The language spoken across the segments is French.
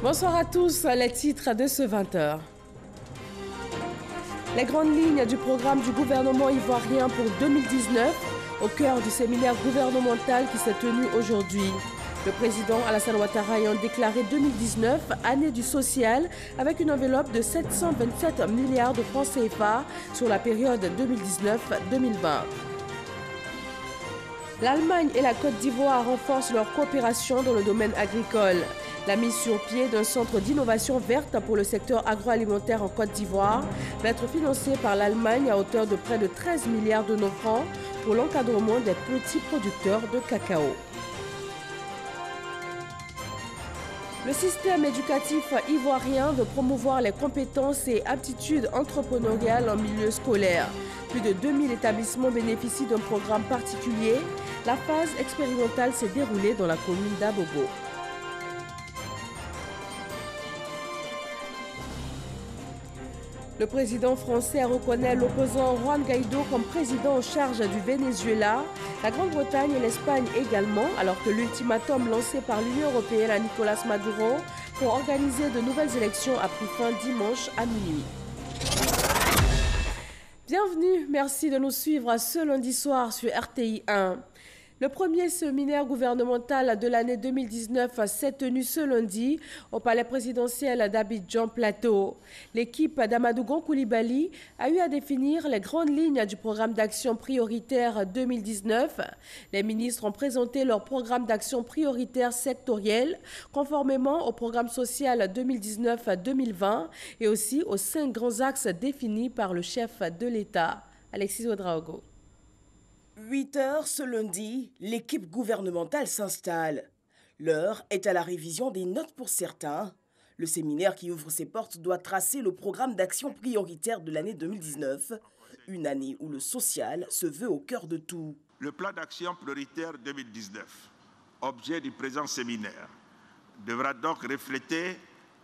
Bonsoir à tous, les titres de ce 20h. Les grandes lignes du programme du gouvernement ivoirien pour 2019 au cœur du séminaire gouvernemental qui s'est tenu aujourd'hui. Le président Alassane Ouattara ayant déclaré 2019 année du social avec une enveloppe de 727 milliards de francs CFA sur la période 2019-2020. L'Allemagne et la Côte d'Ivoire renforcent leur coopération dans le domaine agricole. La mise sur pied d'un centre d'innovation verte pour le secteur agroalimentaire en Côte d'Ivoire va être financé par l'Allemagne à hauteur de près de 13 milliards de nos francs pour l'encadrement des petits producteurs de cacao. Le système éducatif ivoirien veut promouvoir les compétences et aptitudes entrepreneuriales en milieu scolaire. Plus de 2000 établissements bénéficient d'un programme particulier. La phase expérimentale s'est déroulée dans la commune d'Abobo. Le président français reconnaît l'opposant Juan Guaidó comme président en charge du Venezuela, la Grande-Bretagne et l'Espagne également, alors que l'ultimatum lancé par l'Union européenne à Nicolas Maduro pour organiser de nouvelles élections a pris fin dimanche à minuit. Bienvenue, merci de nous suivre ce lundi soir sur RTI 1. Le premier séminaire gouvernemental de l'année 2019 s'est tenu ce lundi au palais présidentiel d'Abidjan Plateau. L'équipe d'Amadou Gon Coulibaly a eu à définir les grandes lignes du programme d'action prioritaire 2019. Les ministres ont présenté leur programme d'action prioritaire sectoriel conformément au programme social 2019-2020 et aussi aux 5 grands axes définis par le chef de l'État. Alexis Ouedraogo. 8 heures ce lundi, l'équipe gouvernementale s'installe. L'heure est à la révision des notes pour certains. Le séminaire qui ouvre ses portes doit tracer le programme d'action prioritaire de l'année 2019, une année où le social se veut au cœur de tout. Le plan d'action prioritaire 2019, objet du présent séminaire, devra donc refléter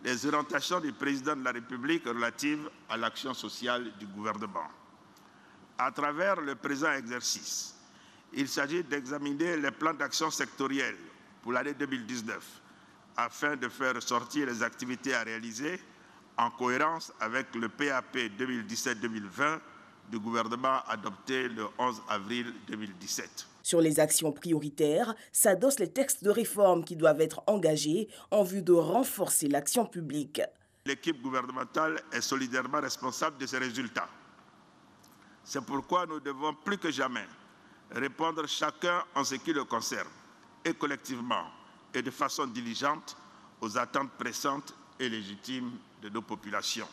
les orientations du président de la République relatives à l'action sociale du gouvernement. À travers le présent exercice, il s'agit d'examiner les plans d'action sectoriels pour l'année 2019 afin de faire ressortir les activités à réaliser en cohérence avec le PAP 2017-2020 du gouvernement adopté le 11 avril 2017. Sur les actions prioritaires, s'adossent les textes de réforme qui doivent être engagés en vue de renforcer l'action publique. L'équipe gouvernementale est solidairement responsable de ces résultats. C'est pourquoi nous devons plus que jamais répondre chacun en ce qui le concerne et collectivement et de façon diligente aux attentes pressantes et légitimes de nos populations.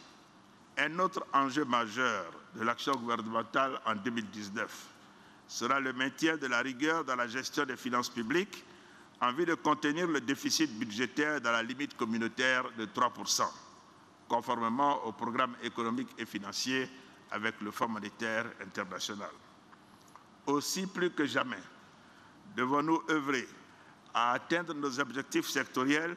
Un autre enjeu majeur de l'action gouvernementale en 2019 sera le maintien de la rigueur dans la gestion des finances publiques en vue de contenir le déficit budgétaire dans la limite communautaire de 3%, conformément au programme économique et financier avec le Fonds monétaire international. Aussi, plus que jamais, devons-nous œuvrer à atteindre nos objectifs sectoriels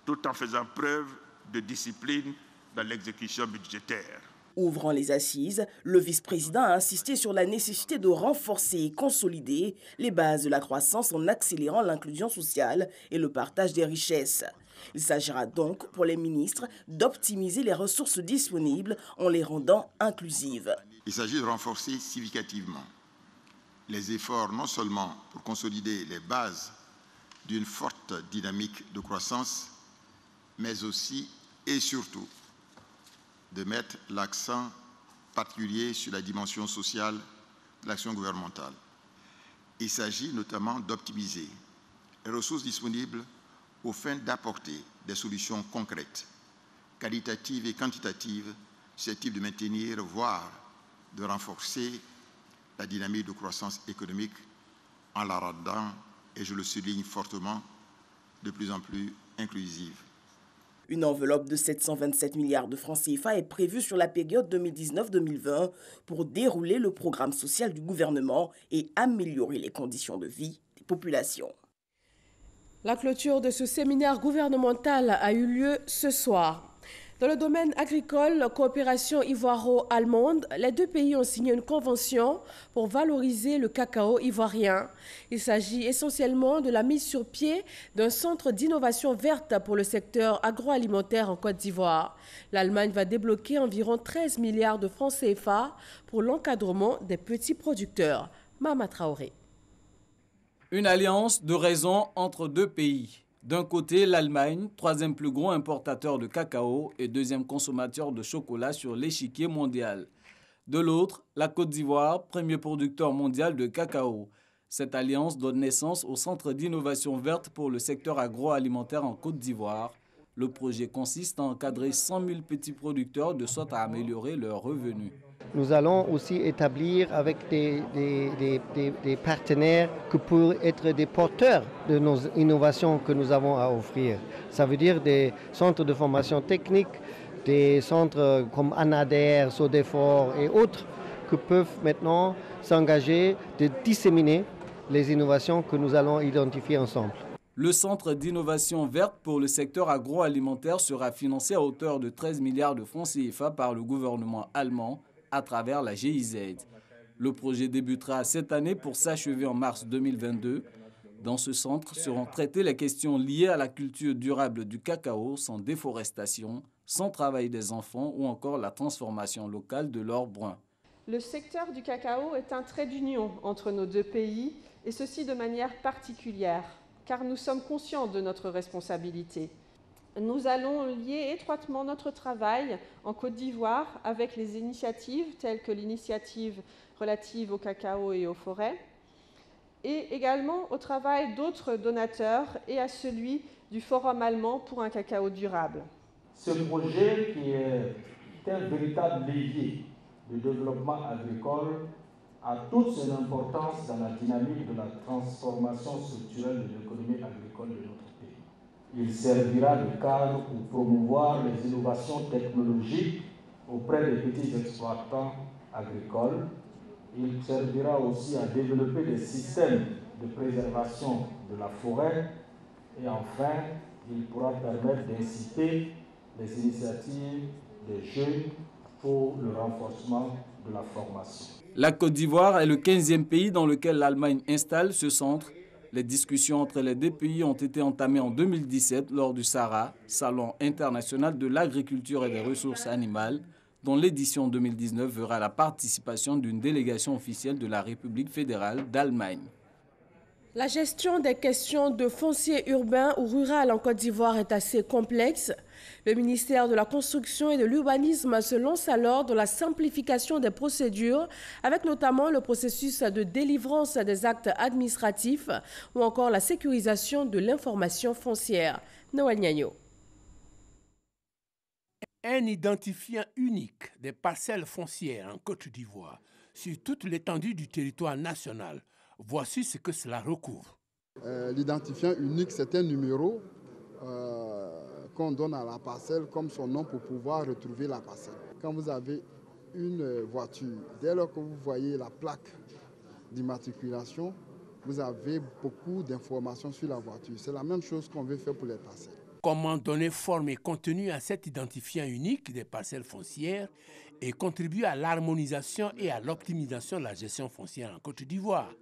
tout en faisant preuve de discipline dans l'exécution budgétaire. Ouvrant les assises, le vice-président a insisté sur la nécessité de renforcer et consolider les bases de la croissance en accélérant l'inclusion sociale et le partage des richesses. Il s'agira donc pour les ministres d'optimiser les ressources disponibles en les rendant inclusives. Il s'agit de renforcer significativement les efforts non seulement pour consolider les bases d'une forte dynamique de croissance, mais aussi et surtout de mettre l'accent particulier sur la dimension sociale de l'action gouvernementale. Il s'agit notamment d'optimiser les ressources disponibles aux fins d'apporter des solutions concrètes, qualitatives et quantitatives, susceptibles de maintenir, voire de renforcer la dynamique de croissance économique en la rendant, et je le souligne fortement, de plus en plus inclusive. Une enveloppe de 727 milliards de francs CFA est prévue sur la période 2019-2020 pour dérouler le programme social du gouvernement et améliorer les conditions de vie des populations. La clôture de ce séminaire gouvernemental a eu lieu ce soir. Dans le domaine agricole, coopération ivoiro-allemande, les deux pays ont signé une convention pour valoriser le cacao ivoirien. Il s'agit essentiellement de la mise sur pied d'un centre d'innovation verte pour le secteur agroalimentaire en Côte d'Ivoire. L'Allemagne va débloquer environ 13 milliards de francs CFA pour l'encadrement des petits producteurs. Mama Traoré. Une alliance de raison entre deux pays. D'un côté, l'Allemagne, troisième plus gros importateur de cacao et deuxième consommateur de chocolat sur l'échiquier mondial. De l'autre, la Côte d'Ivoire, premier producteur mondial de cacao. Cette alliance donne naissance au Centre d'innovation verte pour le secteur agroalimentaire en Côte d'Ivoire. Le projet consiste à encadrer 100 000 petits producteurs de sorte à améliorer leurs revenus. Nous allons aussi établir avec des partenaires qui pourraient être des porteurs de nos innovations que nous avons à offrir. Ça veut dire des centres de formation technique, des centres comme ANADER, Sodefor et autres qui peuvent maintenant s'engager de disséminer les innovations que nous allons identifier ensemble. Le Centre d'innovation verte pour le secteur agroalimentaire sera financé à hauteur de 13 milliards de francs CFA par le gouvernement allemand à travers la GIZ. Le projet débutera cette année pour s'achever en mars 2022. Dans ce centre seront traitées les questions liées à la culture durable du cacao sans déforestation, sans travail des enfants ou encore la transformation locale de l'or brun. Le secteur du cacao est un trait d'union entre nos deux pays et ceci de manière particulière, car nous sommes conscients de notre responsabilité. Nous allons lier étroitement notre travail en Côte d'Ivoire avec les initiatives telles que l'initiative relative au cacao et aux forêts, et également au travail d'autres donateurs et à celui du Forum allemand pour un cacao durable. Ce projet qui est un véritable levier de développement agricole a toute son importance dans la dynamique de la transformation structurelle de l'économie agricole de notre pays. Il servira de cadre pour promouvoir les innovations technologiques auprès des petits exploitants agricoles. Il servira aussi à développer des systèmes de préservation de la forêt. Et enfin, il pourra permettre d'inciter les initiatives des jeunes pour le renforcement de la formation. La Côte d'Ivoire est le 15e pays dans lequel l'Allemagne installe ce centre. Les discussions entre les deux pays ont été entamées en 2017 lors du SARA, Salon international de l'agriculture et des ressources animales, dont l'édition 2019 verra la participation d'une délégation officielle de la République fédérale d'Allemagne. La gestion des questions de foncier urbain ou rural en Côte d'Ivoire est assez complexe. Le ministère de la Construction et de l'Urbanisme se lance alors dans la simplification des procédures, avec notamment le processus de délivrance des actes administratifs ou encore la sécurisation de l'information foncière. Noël Niagno. Un identifiant unique des parcelles foncières en Côte d'Ivoire sur toute l'étendue du territoire national. Voici ce que cela recouvre. L'identifiant unique, c'est un numéro qu'on donne à la parcelle comme son nom pour pouvoir retrouver la parcelle. Quand vous avez une voiture, dès lors que vous voyez la plaque d'immatriculation, vous avez beaucoup d'informations sur la voiture. C'est la même chose qu'on veut faire pour les parcelles. Comment donner forme et contenu à cet identifiant unique des parcelles foncières et contribuer à l'harmonisation et à l'optimisation de la gestion foncière en Côte d'Ivoire?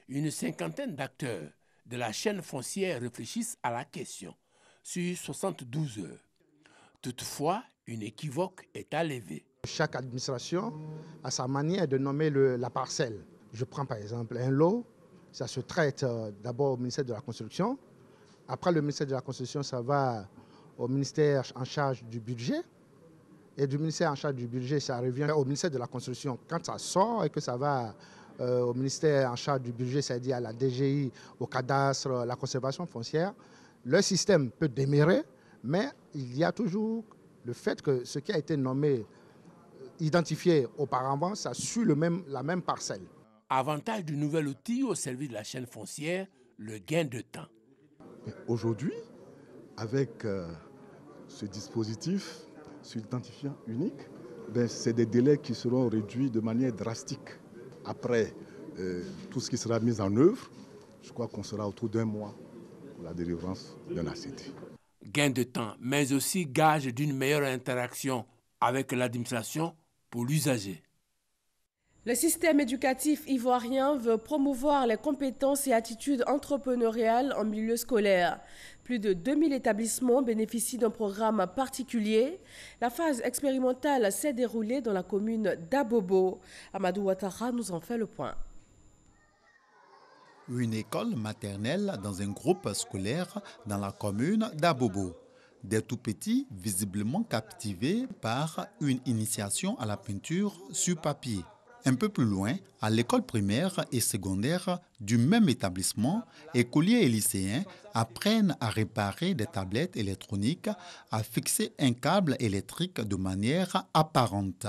Une cinquantaine d'acteurs de la chaîne foncière réfléchissent à la question sur 72 heures. Toutefois, une équivoque est à lever. Chaque administration a sa manière de nommer la parcelle. Je prends par exemple un lot, ça se traite d'abord au ministère de la Construction. Après le ministère de la Construction, ça va au ministère en charge du budget. Et du ministère en charge du budget, ça revient au ministère de la Construction. Quand ça sort et que ça va au ministère en charge du budget, c'est-à-dire à la DGI, au cadastre, la conservation foncière, le système peut démarrer, mais il y a toujours le fait que ce qui a été nommé, identifié auparavant, ça suit la même parcelle. Avantage du nouvel outil au service de la chaîne foncière, le gain de temps. Aujourd'hui, avec ce dispositif, ce identifiant unique, c'est des délais qui seront réduits de manière drastique. Après tout ce qui sera mis en œuvre, je crois qu'on sera autour d'un mois pour la délivrance d'un ACT. gain de temps, mais aussi gage d'une meilleure interaction avec l'administration pour l'usager. Le système éducatif ivoirien veut promouvoir les compétences et attitudes entrepreneuriales en milieu scolaire. Plus de 2000 établissements bénéficient d'un programme particulier. La phase expérimentale s'est déroulée dans la commune d'Abobo. Amadou Ouattara nous en fait le point. Une école maternelle dans un groupe scolaire dans la commune d'Abobo. Des tout-petits visiblement captivés par une initiation à la peinture sur papier. Un peu plus loin, à l'école primaire et secondaire du même établissement, écoliers et lycéens apprennent à réparer des tablettes électroniques, à fixer un câble électrique de manière apparente.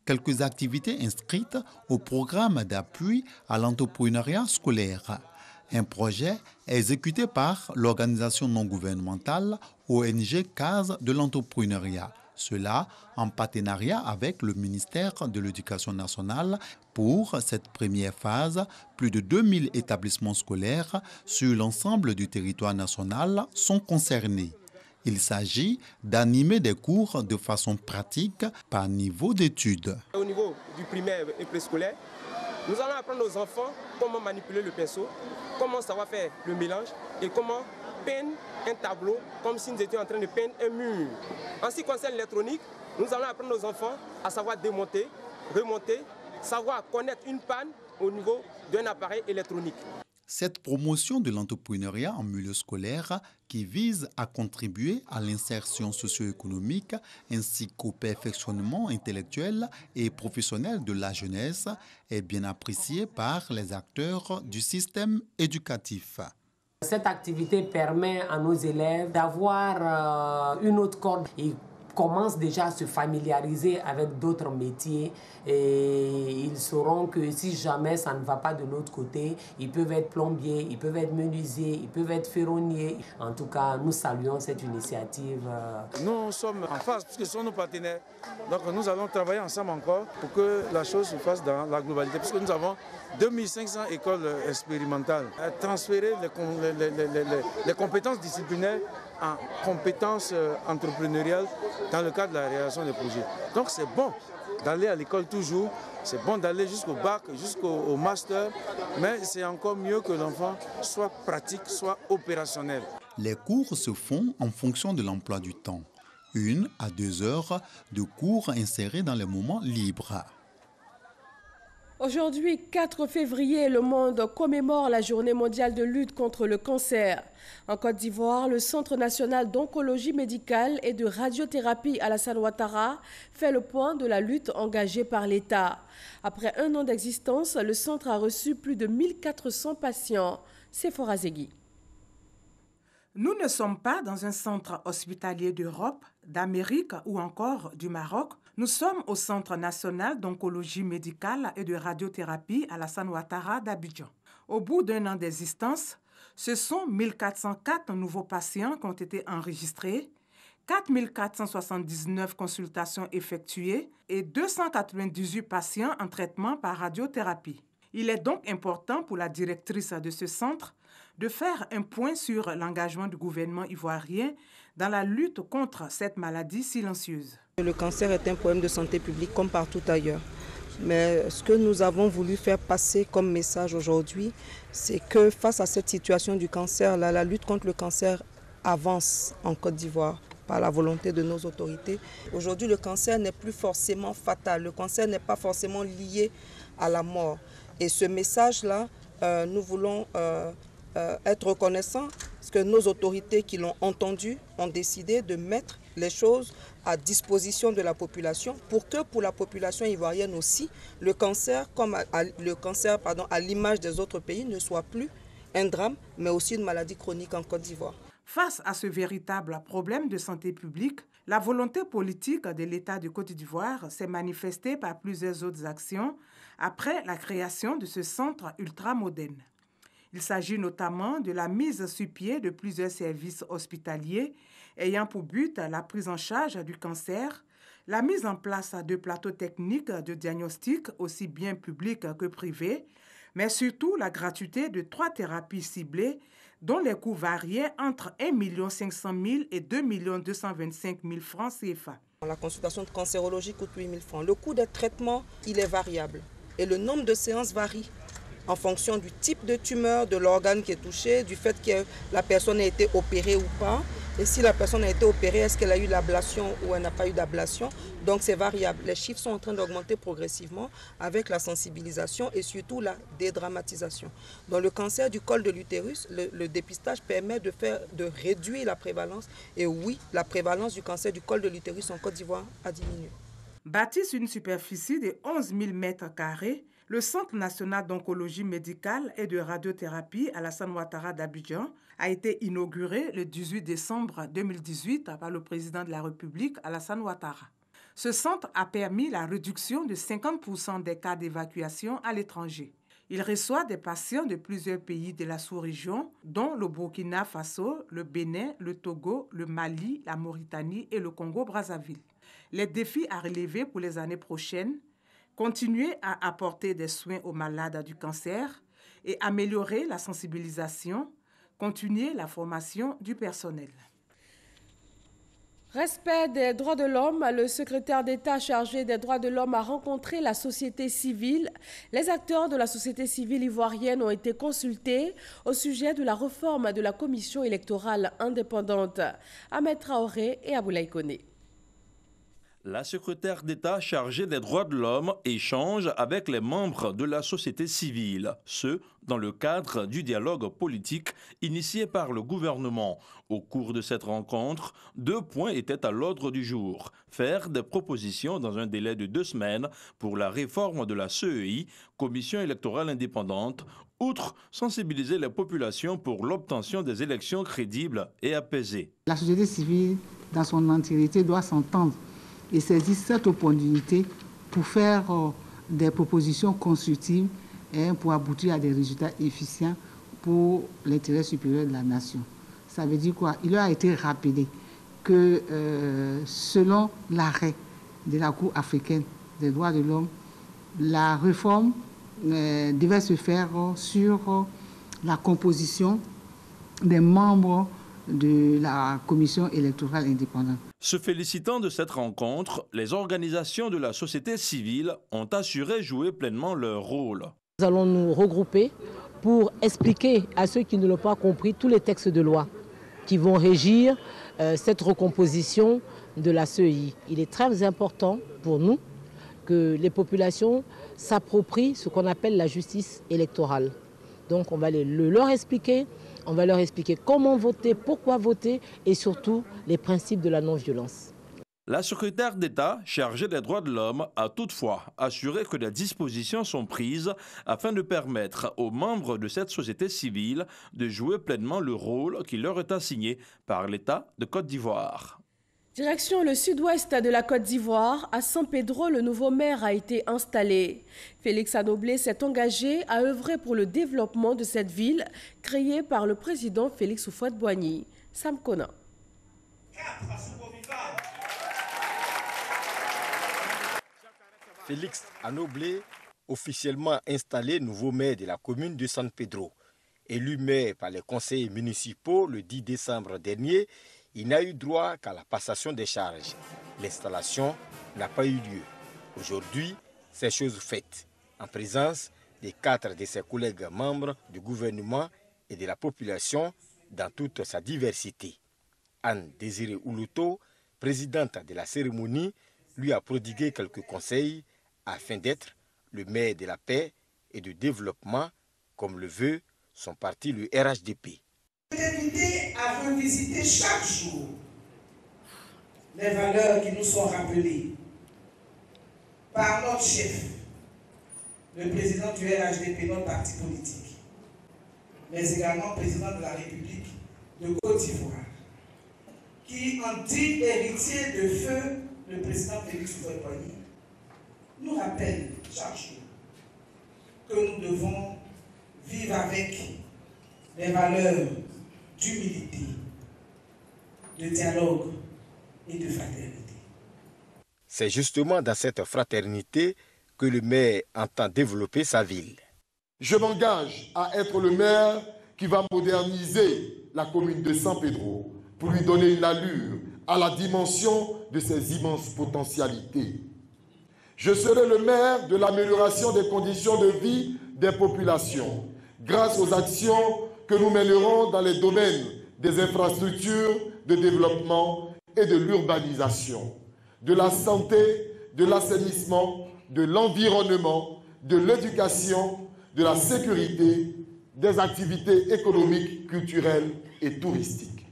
Quelques activités inscrites au programme d'appui à l'entrepreneuriat scolaire. Un projet exécuté par l'organisation non gouvernementale ONG Case de l'entrepreneuriat. Cela en partenariat avec le ministère de l'Éducation nationale. Pour cette première phase, plus de 2000 établissements scolaires sur l'ensemble du territoire national sont concernés. Il s'agit d'animer des cours de façon pratique par niveau d'études. Au niveau du primaire et préscolaire, nous allons apprendre aux enfants comment manipuler le pinceau, comment savoir faire le mélange et comment peindre un tableau comme si nous étions en train de peindre un mur. En ce qui concerne l'électronique, nous allons apprendre aux enfants à savoir démonter, remonter, savoir connaître une panne au niveau d'un appareil électronique. Cette promotion de l'entrepreneuriat en milieu scolaire qui vise à contribuer à l'insertion socio-économique ainsi qu'au perfectionnement intellectuel et professionnel de la jeunesse est bien appréciée par les acteurs du système éducatif. Cette activité permet à nos élèves d'avoir une autre corde. Ils commencent déjà à se familiariser avec d'autres métiers et ils sauront que si jamais ça ne va pas de l'autre côté, ils peuvent être plombiers, ils peuvent être menuisiers, ils peuvent être ferronniers. En tout cas, nous saluons cette initiative. Nous sommes en phase puisque ce sont nos partenaires. Donc nous allons travailler ensemble encore pour que la chose se fasse dans la globalité. Puisque nous avons 2500 écoles expérimentales. Transférer les compétences disciplinaires en compétences entrepreneuriales dans le cadre de la réalisation des projets. Donc c'est bon d'aller à l'école toujours, c'est bon d'aller jusqu'au bac, jusqu'au master, mais c'est encore mieux que l'enfant soit pratique, soit opérationnel. Les cours se font en fonction de l'emploi du temps. 1 à 2 heures de cours insérés dans les moments libres. Aujourd'hui, 4 février, le monde commémore la journée mondiale de lutte contre le cancer. En Côte d'Ivoire, le Centre national d'oncologie médicale et de radiothérapie Alassane Ouattara fait le point de la lutte engagée par l'État. Après 1 an d'existence, le centre a reçu plus de 1400 patients. Sephora Zegui. Nous ne sommes pas dans un centre hospitalier d'Europe, d'Amérique ou encore du Maroc. Nous sommes au Centre national d'oncologie médicale et de radiothérapie Alassane Ouattara d'Abidjan. Au bout d'1 an d'existence, ce sont 1404 nouveaux patients qui ont été enregistrés, 4479 consultations effectuées et 298 patients en traitement par radiothérapie. Il est donc important pour la directrice de ce centre de faire un point sur l'engagement du gouvernement ivoirien dans la lutte contre cette maladie silencieuse. Le cancer est un problème de santé publique comme partout ailleurs. Mais ce que nous avons voulu faire passer comme message aujourd'hui, c'est que face à cette situation du cancer, la lutte contre le cancer avance en Côte d'Ivoire par la volonté de nos autorités. Aujourd'hui, le cancer n'est plus forcément fatal. Le cancer n'est pas forcément lié à la mort. Et ce message-là, nous voulons être reconnaissants parce que nos autorités qui l'ont entendu ont décidé de mettre les choses à disposition de la population pour que pour la population ivoirienne aussi, le cancer, à l'image des autres pays, ne soit plus un drame, mais aussi une maladie chronique en Côte d'Ivoire. Face à ce véritable problème de santé publique, la volonté politique de l'État de Côte d'Ivoire s'est manifestée par plusieurs autres actions après la création de ce centre ultramoderne. Il s'agit notamment de la mise sur pied de plusieurs services hospitaliers ayant pour but la prise en charge du cancer, la mise en place de plateaux techniques de diagnostic aussi bien publics que privés, mais surtout la gratuité de 3 thérapies ciblées dont les coûts variaient entre 1 500 000 et 2 225 000 francs CFA. La consultation cancérologique coûte 8 000 francs. Le coût des traitements, il est variable et le nombre de séances varie en fonction du type de tumeur, de l'organe qui est touché, du fait que la personne a été opérée ou pas. Et si la personne a été opérée, est-ce qu'elle a eu l'ablation ou elle n'a pas eu d'ablation? Donc c'est variable. Les chiffres sont en train d'augmenter progressivement avec la sensibilisation et surtout la dédramatisation. Dans le cancer du col de l'utérus, le dépistage permet de réduire la prévalence. Et oui, la prévalence du cancer du col de l'utérus en Côte d'Ivoire a diminué. Bâti sur une superficie de 11 000 m², le Centre national d'oncologie médicale et de radiothérapie Alassane Ouattara d'Abidjan a été inauguré le 18 décembre 2018 par le président de la République, Alassane Ouattara. Ce centre a permis la réduction de 50% des cas d'évacuation à l'étranger. Il reçoit des patients de plusieurs pays de la sous-région, dont le Burkina Faso, le Bénin, le Togo, le Mali, la Mauritanie et le Congo-Brazzaville. Les défis à relever pour les années prochaines: continuer à apporter des soins aux malades du cancer et améliorer la sensibilisation, continuer la formation du personnel. Respect des droits de l'homme, le secrétaire d'État chargé des droits de l'homme a rencontré la société civile. Les acteurs de la société civile ivoirienne ont été consultés au sujet de la réforme de la commission électorale indépendante. Ahmed Traoré et Aboulaye Koné. La secrétaire d'État chargée des droits de l'homme échange avec les membres de la société civile, ce dans le cadre du dialogue politique initié par le gouvernement. Au cours de cette rencontre, 2 points étaient à l'ordre du jour. Faire des propositions dans un délai de 2 semaines pour la réforme de la CEI, Commission électorale indépendante, outre sensibiliser les populations pour l'obtention des élections crédibles et apaisées. La société civile, dans son entièreté, doit s'entendre et saisir cette opportunité pour faire des propositions constructives et pour aboutir à des résultats efficients pour l'intérêt supérieur de la nation. Ça veut dire quoi? Il leur a été rappelé que selon l'arrêt de la Cour africaine des droits de l'homme, la réforme devait se faire sur la composition des membres de la commission électorale indépendante. Se félicitant de cette rencontre, les organisations de la société civile ont assuré jouer pleinement leur rôle. Nous allons nous regrouper pour expliquer à ceux qui ne l'ont pas compris tous les textes de loi qui vont régir cette recomposition de la CEI. Il est très important pour nous que les populations s'approprient ce qu'on appelle la justice électorale. Donc on va leur expliquer. On va leur expliquer comment voter, pourquoi voter et surtout les principes de la non-violence. La secrétaire d'État chargée des droits de l'homme a toutefois assuré que des dispositions sont prises afin de permettre aux membres de cette société civile de jouer pleinement le rôle qui leur est assigné par l'État de Côte d'Ivoire. Direction le sud-ouest de la Côte d'Ivoire, à San Pedro, le nouveau maire a été installé. Félix Anoblé s'est engagé à œuvrer pour le développement de cette ville créée par le président Félix Houphouët-Boigny. Sam Kona. Félix Anoblé, officiellement installé nouveau maire de la commune de San Pedro. Élu maire par les conseillers municipaux le 10 décembre dernier, il n'a eu droit qu'à la passation des charges. L'installation n'a pas eu lieu. Aujourd'hui, c'est chose faite, en présence des 4 de ses collègues membres du gouvernement et de la population dans toute sa diversité. Anne Désiré Oulouto, présidente de la cérémonie, lui a prodigué quelques conseils afin d'être le maire de la paix et du développement, comme le veut son parti, le RHDP. Je suis invité à revisiter chaque jour les valeurs qui nous sont rappelées par notre chef, le président du RHDP, notre parti politique, mais également président de la République de Côte d'Ivoire, qui en dit héritier de feu le président Félix Houphouët-Boigny, nous rappelle chaque jour que nous devons vivre avec les valeurs d'humilité, de dialogue et de fraternité. C'est justement dans cette fraternité que le maire entend développer sa ville. Je m'engage à être le maire qui qui va moderniser la commune de San Pedro pour lui donner une allure à la dimension de ses immenses potentialités. Je serai le maire de l'amélioration des conditions de vie des populations grâce aux actions que nous mènerons dans les domaines des infrastructures de développement et de l'urbanisation, de la santé, de l'assainissement, de l'environnement, de l'éducation, de la sécurité, des activités économiques, culturelles et touristiques.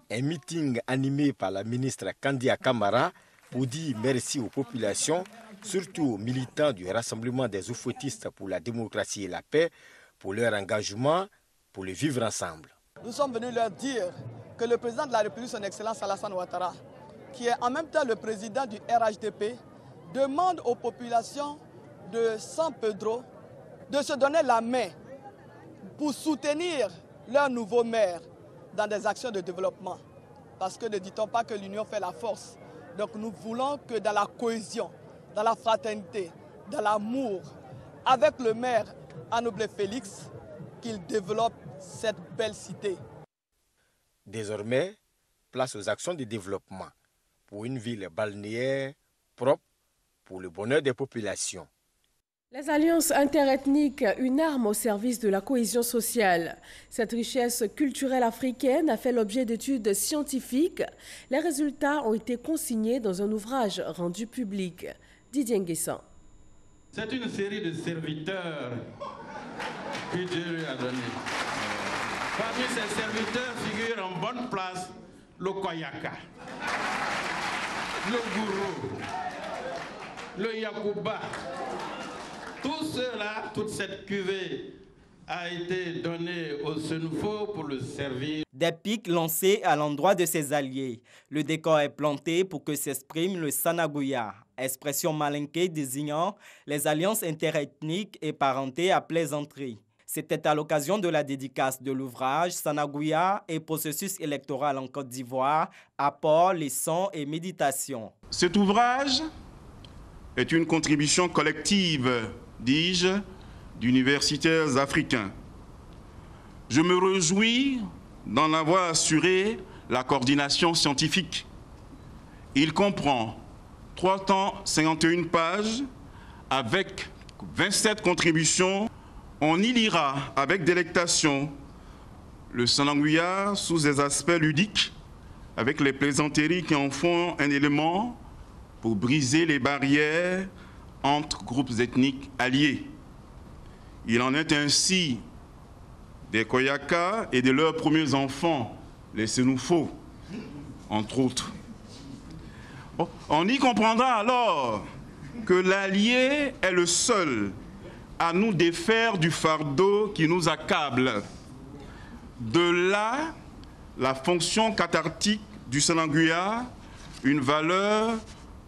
Un meeting animé par la ministre Kandia Kamara pour dire merci aux populations, surtout aux militants du Rassemblement des oufouettistes pour la démocratie et la paix, pour leur engagement, pour le vivre ensemble. Nous sommes venus leur dire que le président de la République, son Excellence Alassane Ouattara, qui est en même temps le président du RHDP, demande aux populations de San Pedro de se donner la main pour soutenir leur nouveau maire dans des actions de développement. Parce que ne dit-on pas que l'union fait la force. Donc nous voulons que dans la cohésion, dans la fraternité, dans l'amour, avec le maire Anoble Félix, qu'il développe cette belle cité. Désormais, place aux actions de développement pour une ville balnéaire propre pour le bonheur des populations. Les alliances interethniques, une arme au service de la cohésion sociale. Cette richesse culturelle africaine a fait l'objet d'études scientifiques. Les résultats ont été consignés dans un ouvrage rendu public. Didier Nguessan. C'est une série de serviteurs que Dieu lui a donnés. Parmi ces serviteurs figure en bonne place le Koyaka, le Gourou, le Yakuba. Tout cela, toute cette cuvée a été donnée au Senufo pour le servir. Des pics lancés à l'endroit de ses alliés. Le décor est planté pour que s'exprime le Sanaguya, expression malinquée désignant les alliances interethniques et parentées à plaisanterie. C'était à l'occasion de la dédicace de l'ouvrage Sanaguya et processus électoral en Côte d'Ivoire, apport, leçons et méditation. Cet ouvrage est une contribution collective, dis-je, d'universitaires africains. Je me réjouis d'en avoir assuré la coordination scientifique. Il comprend 351 pages avec 27 contributions. On y lira avec délectation le Sanaguya sous des aspects ludiques, avec les plaisanteries qui en font un élément pour briser les barrières entre groupes ethniques alliés. Il en est ainsi des Koyaka et de leurs premiers enfants, les Senufo, entre autres. On y comprendra alors que l'allié est le seul à nous défaire du fardeau qui nous accable. De là, la fonction cathartique du Sanaguya, une valeur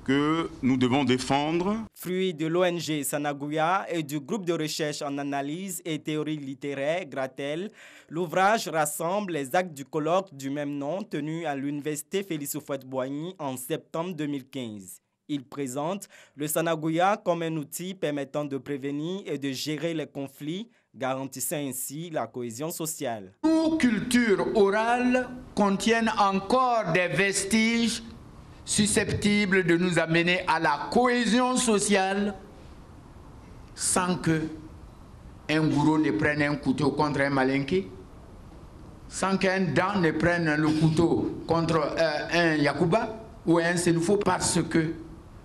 que nous devons défendre. Fruit de l'ONG Sanaguya et du groupe de recherche en analyse et théorie littéraire Gratel, l'ouvrage rassemble les actes du colloque du même nom tenu à l'université Félix Houphouët-Boigny en septembre 2015. Il présente le Sanaguya comme un outil permettant de prévenir et de gérer les conflits, garantissant ainsi la cohésion sociale. Nos cultures orales contiennent encore des vestiges susceptibles de nous amener à la cohésion sociale sans que un gourou ne prenne un couteau contre un malinké, sans qu'un Dan ne prenne le couteau contre un Yakuba ou un Senufo, parce que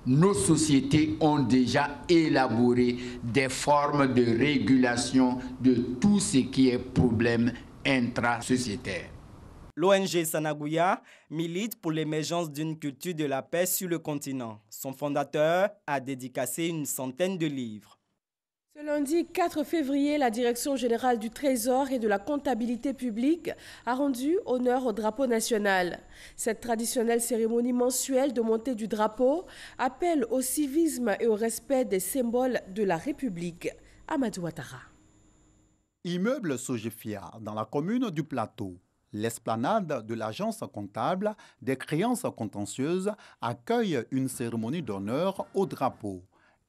nos sociétés ont déjà élaboré des formes de régulation de tout ce qui est problème intrasociétaire. L'ONG Sanaguya milite pour l'émergence d'une culture de la paix sur le continent. Son fondateur a dédicacé une centaine de livres. Ce lundi 4 février, la Direction générale du Trésor et de la comptabilité publique a rendu honneur au drapeau national. Cette traditionnelle cérémonie mensuelle de montée du drapeau appelle au civisme et au respect des symboles de la République. Amadou Ouattara. Immeuble Sogefia, dans la commune du Plateau. L'esplanade de l'agence comptable des créances contentieuses accueille une cérémonie d'honneur au drapeau.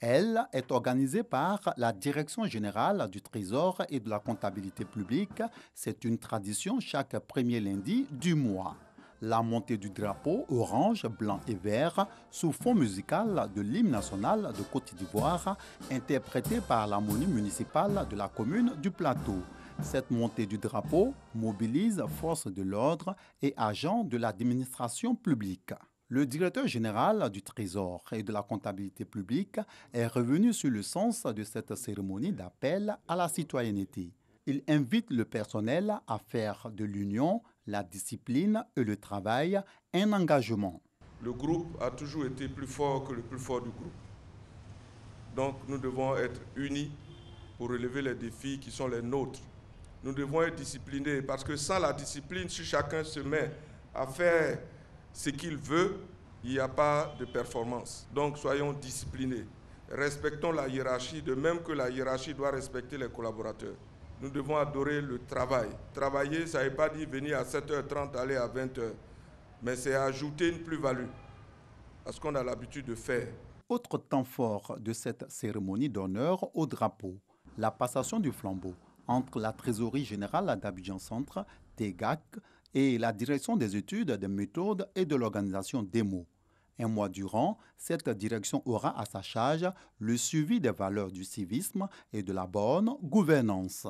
Elle est organisée par la Direction générale du Trésor et de la comptabilité publique. C'est une tradition chaque premier lundi du mois. La montée du drapeau orange, blanc et vert sous fond musical de l'hymne national de Côte d'Ivoire, interprété par l'harmonie municipale de la commune du Plateau. Cette montée du drapeau mobilise forces de l'ordre et agents de l'administration publique. Le directeur général du Trésor et de la comptabilité publique est revenu sur le sens de cette cérémonie d'appel à la citoyenneté. Il invite le personnel à faire de l'union, la discipline et le travail un engagement. Le groupe a toujours été plus fort que le plus fort du groupe. Donc nous devons être unis pour relever les défis qui sont les nôtres. Nous devons être disciplinés parce que sans la discipline, si chacun se met à faire ce qu'il veut, il n'y a pas de performance. Donc soyons disciplinés. Respectons la hiérarchie, de même que la hiérarchie doit respecter les collaborateurs. Nous devons adorer le travail. Travailler, ça ne veut pas dire venir à 7h30, aller à 20h. Mais c'est ajouter une plus-value à ce qu'on a l'habitude de faire. Autre temps fort de cette cérémonie d'honneur au drapeau, la passation du flambeau entre la trésorerie générale d'Abidjan Centre, TEGAC, et la direction des études, des méthodes et de l'organisation DEMO. Un mois durant, cette direction aura à sa charge le suivi des valeurs du civisme et de la bonne gouvernance.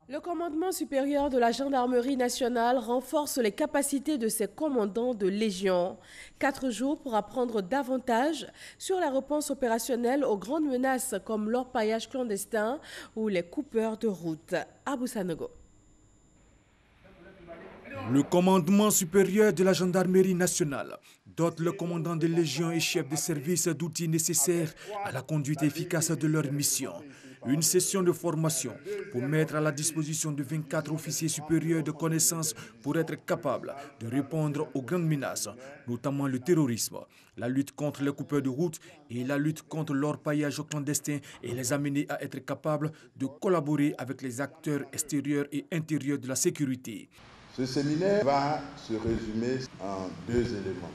Le commandement supérieur de la gendarmerie nationale renforce les capacités de ses commandants de légion. 4 jours pour apprendre davantage sur la réponse opérationnelle aux grandes menaces comme l'orpaillage clandestin ou les coupeurs de route. Abou Sanogo. Le commandement supérieur de la gendarmerie nationale dote le commandant de légion et chef de service d'outils nécessaires à la conduite efficace de leur mission. Une session de formation pour mettre à la disposition de 24 officiers supérieurs de connaissances pour être capables de répondre aux grandes menaces, notamment le terrorisme, la lutte contre les coupeurs de route et la lutte contre l'orpaillage clandestin et les amener à être capables de collaborer avec les acteurs extérieurs et intérieurs de la sécurité. Ce séminaire va se résumer en 2 éléments.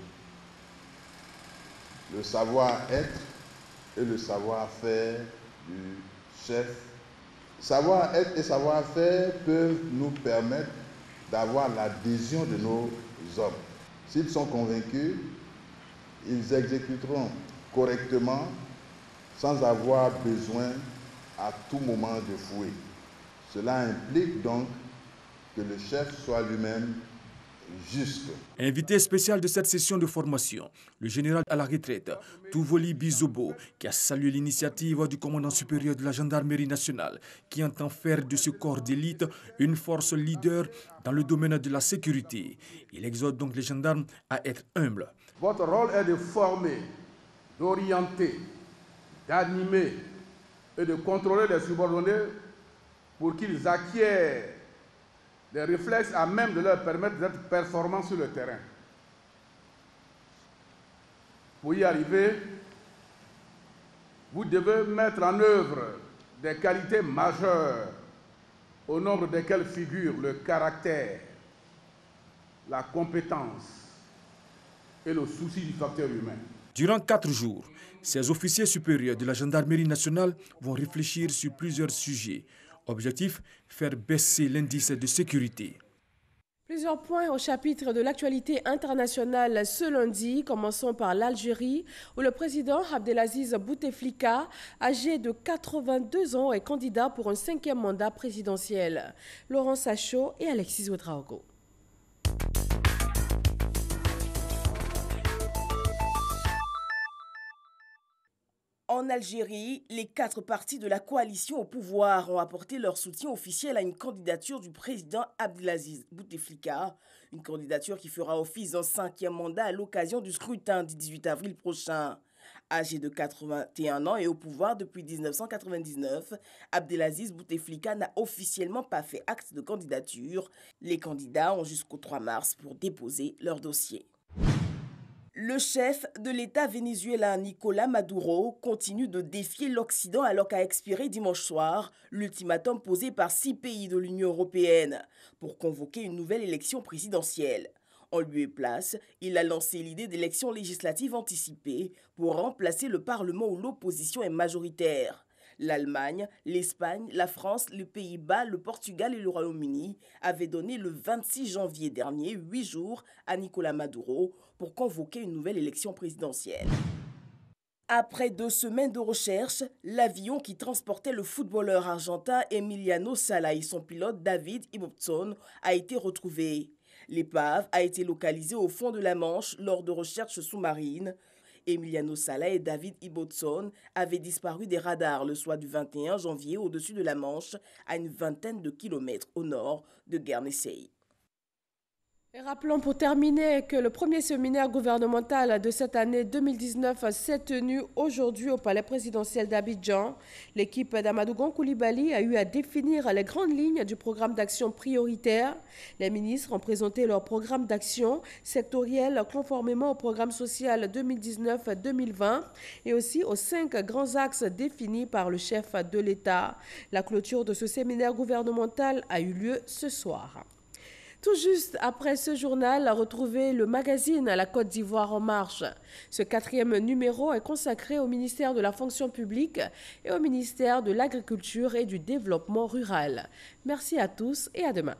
Le savoir-être et le savoir-faire du chef. Savoir-être et savoir-faire peuvent nous permettre d'avoir l'adhésion de nos hommes. S'ils sont convaincus, ils exécuteront correctement sans avoir besoin à tout moment de fouet. Cela implique donc que le chef soit lui-même juste. Invité spécial de cette session de formation, le général à la retraite, Touvoli Bizobo, qui a salué l'initiative du commandant supérieur de la gendarmerie nationale, qui entend faire de ce corps d'élite une force leader dans le domaine de la sécurité. Il exhorte donc les gendarmes à être humbles. Votre rôle est de former, d'orienter, d'animer et de contrôler les subordonnés pour qu'ils acquièrent des réflexes à même de leur permettre d'être performants sur le terrain. Pour y arriver, vous devez mettre en œuvre des qualités majeures au nombre desquelles figurent le caractère, la compétence et le souci du facteur humain. Durant 4 jours, ces officiers supérieurs de la gendarmerie nationale vont réfléchir sur plusieurs sujets. Objectif, faire baisser l'indice de sécurité. Plusieurs points au chapitre de l'actualité internationale ce lundi. Commençons par l'Algérie, où le président Abdelaziz Bouteflika, âgé de 82 ans, est candidat pour un 5e mandat présidentiel. Laurent Sachaud et Alexis Ouedraogo. En Algérie, les 4 partis de la coalition au pouvoir ont apporté leur soutien officiel à une candidature du président Abdelaziz Bouteflika, une candidature qui fera office d'un 5e mandat à l'occasion du scrutin du 18 avril prochain. Âgé de 81 ans et au pouvoir depuis 1999, Abdelaziz Bouteflika n'a officiellement pas fait acte de candidature. Les candidats ont jusqu'au 3 mars pour déposer leur dossier. Le chef de l'État vénézuélien Nicolás Maduro continue de défier l'Occident alors qu'a expiré dimanche soir l'ultimatum posé par 6 pays de l'Union européenne pour convoquer une nouvelle élection présidentielle. En lieu et place, il a lancé l'idée d'élections législatives anticipées pour remplacer le Parlement où l'opposition est majoritaire. L'Allemagne, l'Espagne, la France, les Pays-Bas, le Portugal et le Royaume-Uni avaient donné le 26 janvier dernier 8 jours à Nicolás Maduro pour convoquer une nouvelle élection présidentielle. Après 2 semaines de recherche, l'avion qui transportait le footballeur argentin Emiliano Sala et son pilote David Ibbotson a été retrouvé. L'épave a été localisée au fond de la Manche lors de recherches sous-marines. Emiliano Sala et David Ibbotson avaient disparu des radars le soir du 21 janvier au-dessus de la Manche, à une vingtaine de kilomètres au nord de Guernesey. Et rappelons pour terminer que le premier séminaire gouvernemental de cette année 2019 s'est tenu aujourd'hui au palais présidentiel d'Abidjan. L'équipe d'Amadou Gon Coulibaly a eu à définir les grandes lignes du programme d'action prioritaire. Les ministres ont présenté leur programme d'action sectoriel conformément au programme social 2019-2020 et aussi aux 5 grands axes définis par le chef de l'État. La clôture de ce séminaire gouvernemental a eu lieu ce soir. Tout juste après ce journal, retrouvez le magazine La Côte d'Ivoire en marche. Ce 4e numéro est consacré au ministère de la Fonction publique et au ministère de l'Agriculture et du Développement rural. Merci à tous et à demain.